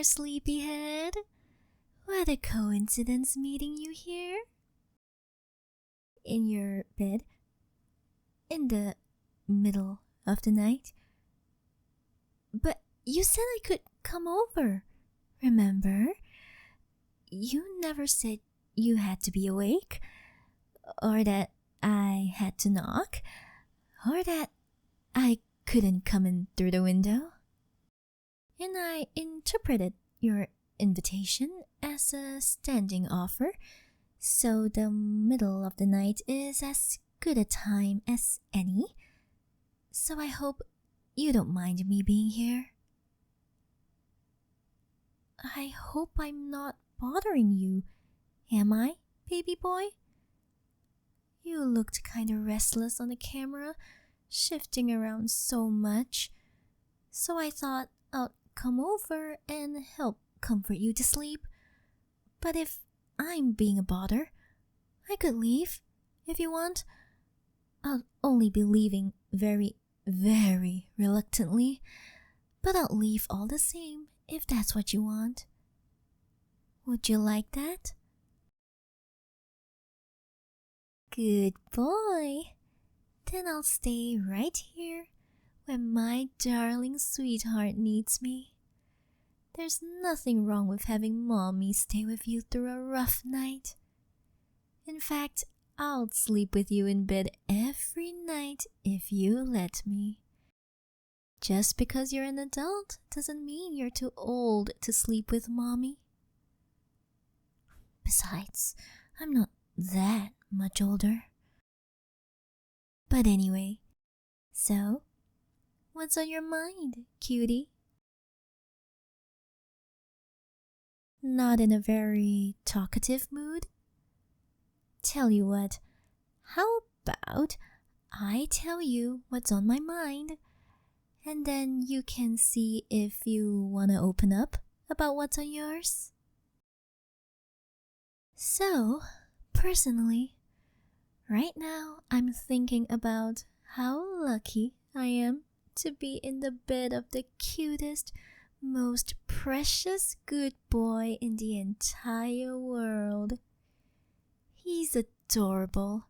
sleepyhead. What a coincidence meeting you here. In your bed. In the middle of the night. But you said I could come over, remember? You never said you had to be awake, or that I had to knock, or that I couldn't come in through the window. And I interpreted your invitation as a standing offer, so the middle of the night is as good a time as any. So I hope you don't mind me being here. I hope I'm not bothering you, am I, baby boy? You looked kinda restless on the camera, shifting around so much. So I thought I'd come over and help comfort you to sleep. But if I'm being a bother, I could leave, if you want. I'll only be leaving very, very reluctantly, but I'll leave all the same if that's what you want. Would you like that? Good boy. Then I'll stay right here when my darling sweetheart needs me. There's nothing wrong with having mommy stay with you through a rough night. In fact, I'll sleep with you in bed every night if you let me. Just because you're an adult doesn't mean you're too old to sleep with mommy. Besides, I'm not that much older. But anyway, so, what's on your mind, cutie? Not in a very talkative mood? Tell you what, how about I tell you what's on my mind, and then you can see if you want to open up about what's on yours? So, personally, right now I'm thinking about how lucky I am to be in the bed of the cutest, most precious good boy in the entire world. He's adorable.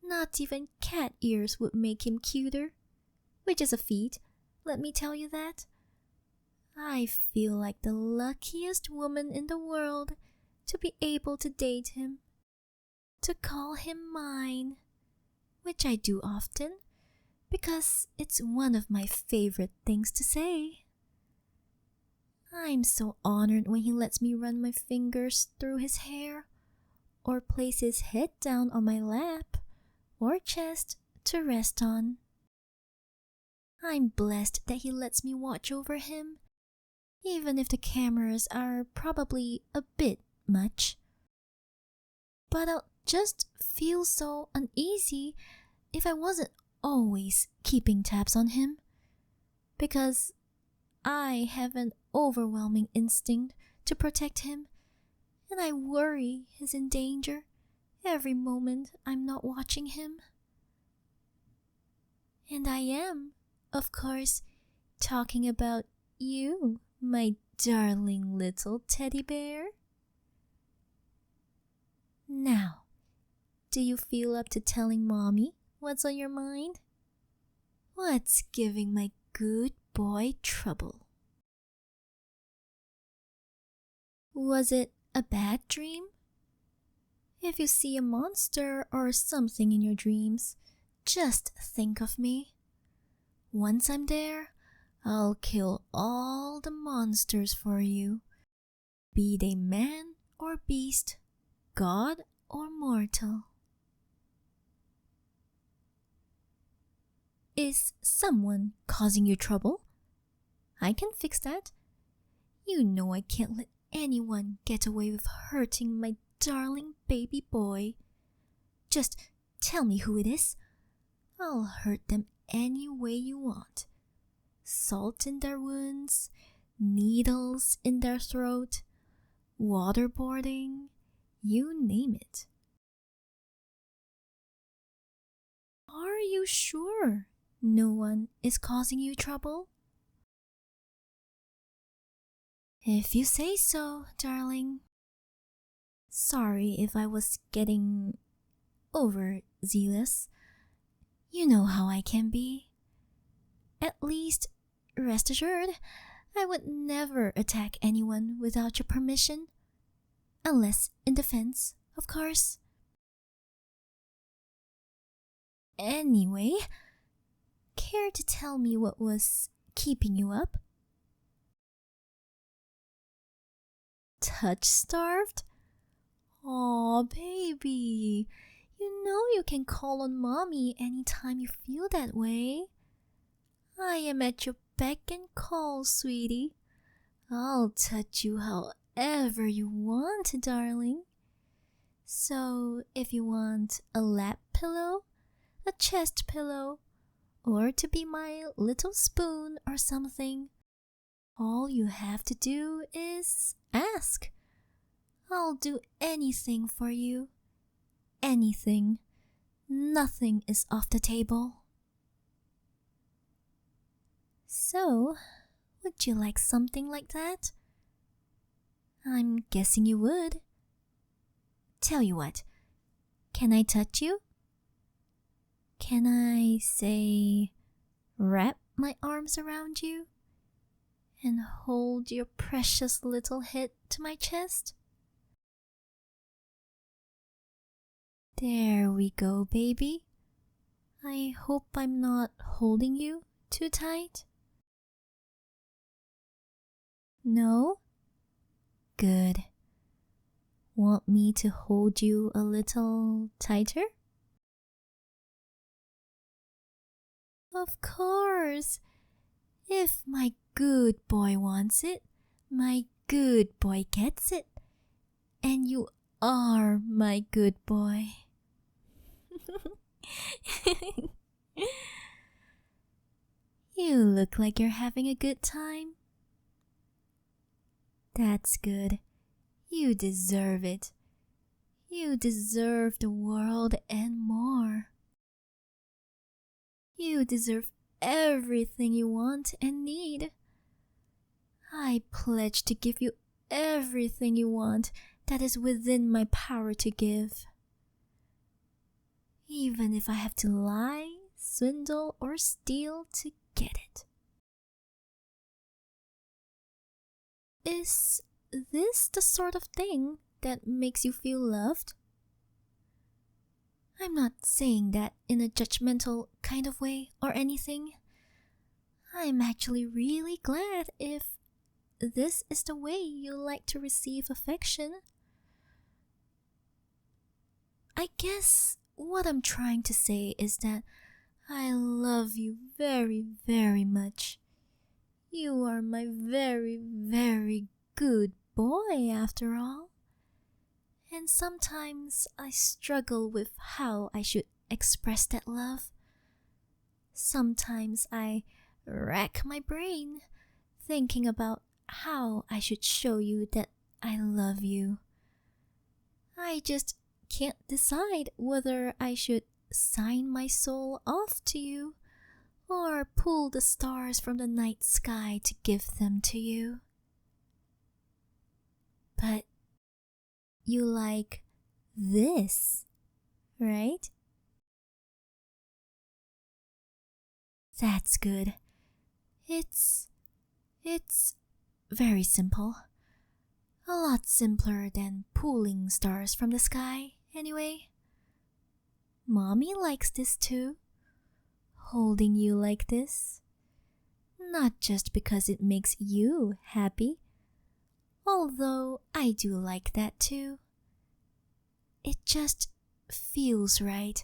Not even cat ears would make him cuter, which is a feat, let me tell you that. I feel like the luckiest woman in the world to be able to date him, to call him mine, which I do often because it's one of my favorite things to say. I'm so honored when he lets me run my fingers through his hair, or place his head down on my lap or chest to rest on. I'm blessed that he lets me watch over him, even if the cameras are probably a bit much. But I'll just feel so uneasy if I wasn't always keeping tabs on him, because I have an overwhelming instinct to protect him, and I worry he's in danger every moment I'm not watching him. And I am, of course, talking about you, my darling little teddy bear. Now, do you feel up to telling mommy what's on your mind? What's giving my good boy trouble? Was it a bad dream? If you see a monster or something in your dreams, just think of me. Once I'm there, I'll kill all the monsters for you, be they man or beast, god or mortal. Is someone causing you trouble? I can fix that. You know I can't let anyone get away with hurting my darling baby boy. Just tell me who it is. I'll hurt them any way you want. Salt in their wounds, needles in their throat, waterboarding, you name it. Are you sure no one is causing you trouble? If you say so, darling. Sorry if I was getting overzealous. You know how I can be. At least, rest assured, I would never attack anyone without your permission. Unless in defense, of course. Anyway, care to tell me what was keeping you up? Touch-starved? Aw, baby. You know you can call on mommy anytime you feel that way. I am at your beck and call, sweetie. I'll touch you however you want, darling. So, if you want a lap pillow, a chest pillow, or to be my little spoon or something, all you have to do is ask. I'll do anything for you. Anything. Nothing is off the table. So, would you like something like that? I'm guessing you would. Tell you what, can I touch you? Can I say, wrap my arms around you and hold your precious little head to my chest? There we go, baby. I hope I'm not holding you too tight. No? Good. Want me to hold you a little tighter? Of course. If my good boy wants it, my good boy gets it. And you are my good boy. You look like you're having a good time. That's good. You deserve it. You deserve the world and more. You deserve everything you want and need. I pledge to give you everything you want that is within my power to give. Even if I have to lie, swindle, or steal to get it. Is this the sort of thing that makes you feel loved? I'm not saying that in a judgmental kind of way or anything. I'm actually really glad if this is the way you like to receive affection. I guess what I'm trying to say is that I love you very, very much. You are my very, very good boy after all. And sometimes I struggle with how I should express that love. Sometimes I rack my brain thinking about how I should show you that I love you. I just can't decide whether I should sign my soul off to you or pull the stars from the night sky to give them to you. But you like this, right? That's good. It's very simple. A lot simpler than pulling stars from the sky, anyway. Mommy likes this too. Holding you like this. Not just because it makes you happy, although I do like that too. It just feels right.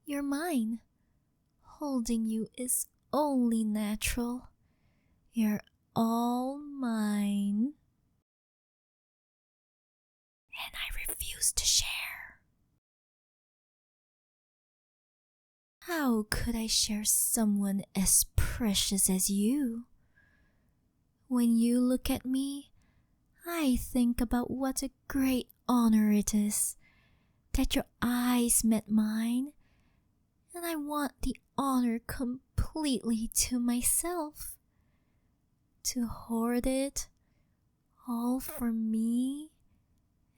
You're mine. Holding you is only natural. You're all mine. And I refuse to share. How could I share someone as precious as you? When you look at me, I think about what a great honor it is that your eyes met mine, and I want the honor completely to myself. To hoard it, all for me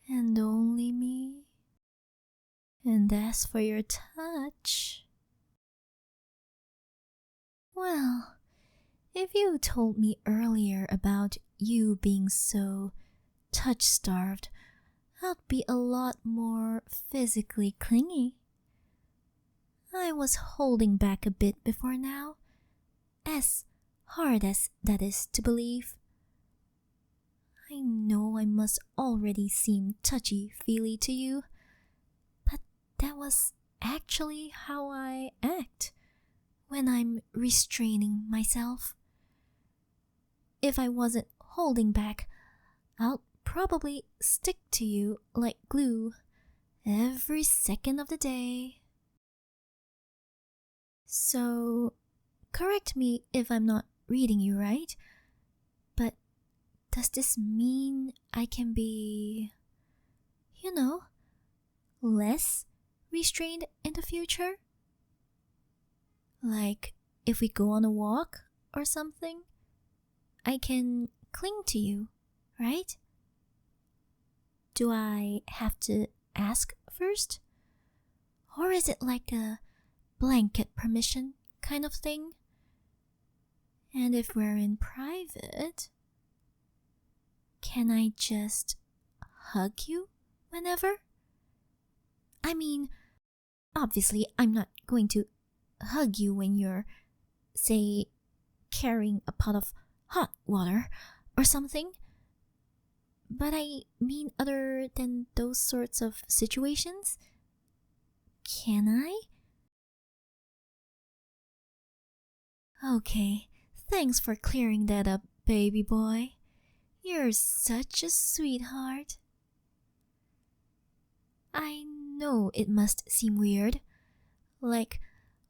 and only me. And as for your touch, well, if you told me earlier about you being so touch-starved, I'd be a lot more physically clingy. I was holding back a bit before now, as hard as that is to believe. I know I must already seem touchy-feely to you, but that was actually how I act when I'm restraining myself. If I wasn't holding back, I'll probably stick to you like glue every second of the day. So, correct me if I'm not reading you right, but does this mean I can be, less restrained in the future? Like, if we go on a walk or something, I can cling to you, right? Do I have to ask first? Or is it like a blanket permission kind of thing? And if we're in private, can I just hug you whenever? I mean, obviously I'm not going to hug you when you're, say, carrying a pot of hot water or something. But I mean, other than those sorts of situations, can I? Okay, thanks for clearing that up, baby boy. You're such a sweetheart. I know it must seem weird. Like,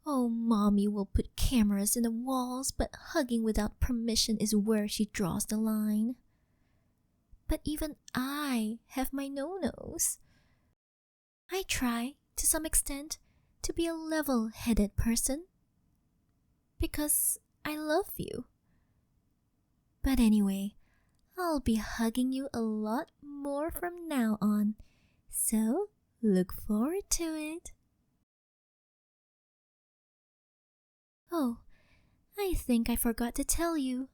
oh, mommy will put cameras in the walls, but hugging without permission is where she draws the line. But even I have my no-nos. I try, to some extent, to be a level-headed person. Because I love you. But anyway, I'll be hugging you a lot more from now on. So, look forward to it. Oh, I think I forgot to tell you.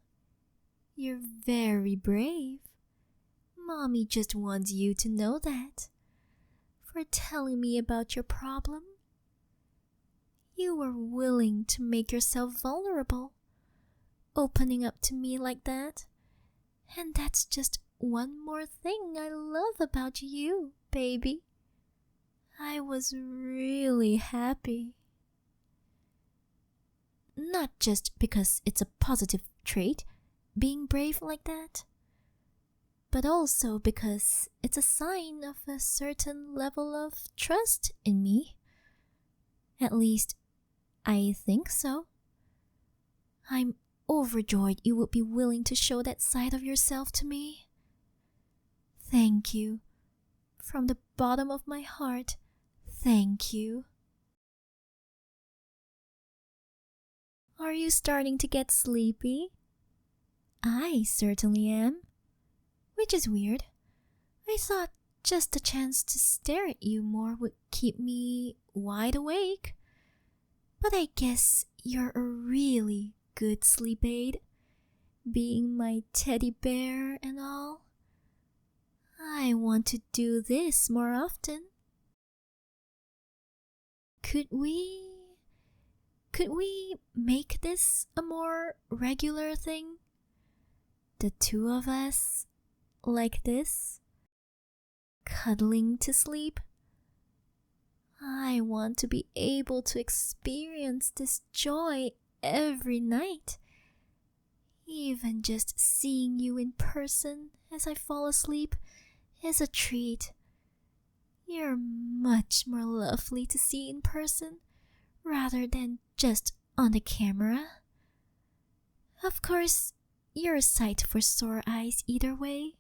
You're very brave. Mommy just wants you to know that. For telling me about your problem. You were willing to make yourself vulnerable, opening up to me like that. And that's just one more thing I love about you, baby. I was really happy. Not just because it's a positive trait, being brave like that, but also because it's a sign of a certain level of trust in me. At least, I think so. I'm overjoyed you would be willing to show that side of yourself to me. Thank you. From the bottom of my heart, thank you. Are you starting to get sleepy? I certainly am. Which is weird. I thought just the chance to stare at you more would keep me wide awake. But I guess you're a really good sleep aide, being my teddy bear and all. I want to do this more often. Could we make this a more regular thing? The two of us, like this, cuddling to sleep? I want to be able to experience this joy every night. Even just seeing you in person as I fall asleep is a treat. You're much more lovely to see in person rather than just on the camera. Of course, you're a sight for sore eyes either way.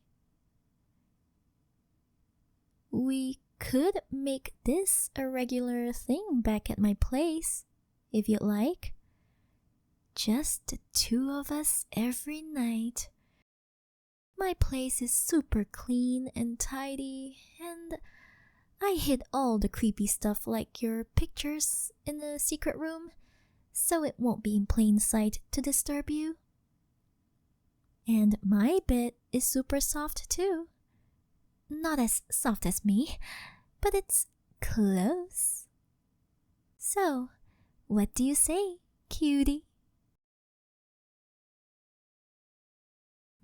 We could make this a regular thing back at my place, if you'd like. Just the two of us every night. My place is super clean and tidy, and I hid all the creepy stuff like your pictures in the secret room, so it won't be in plain sight to disturb you. And my bed is super soft too. Not as soft as me, but it's close. So, what do you say, cutie?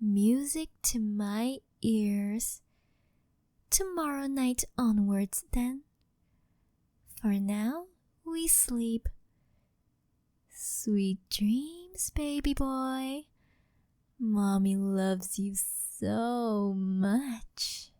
Music to my ears. Tomorrow night onwards, then. For now, we sleep. Sweet dreams, baby boy. Mommy loves you so much.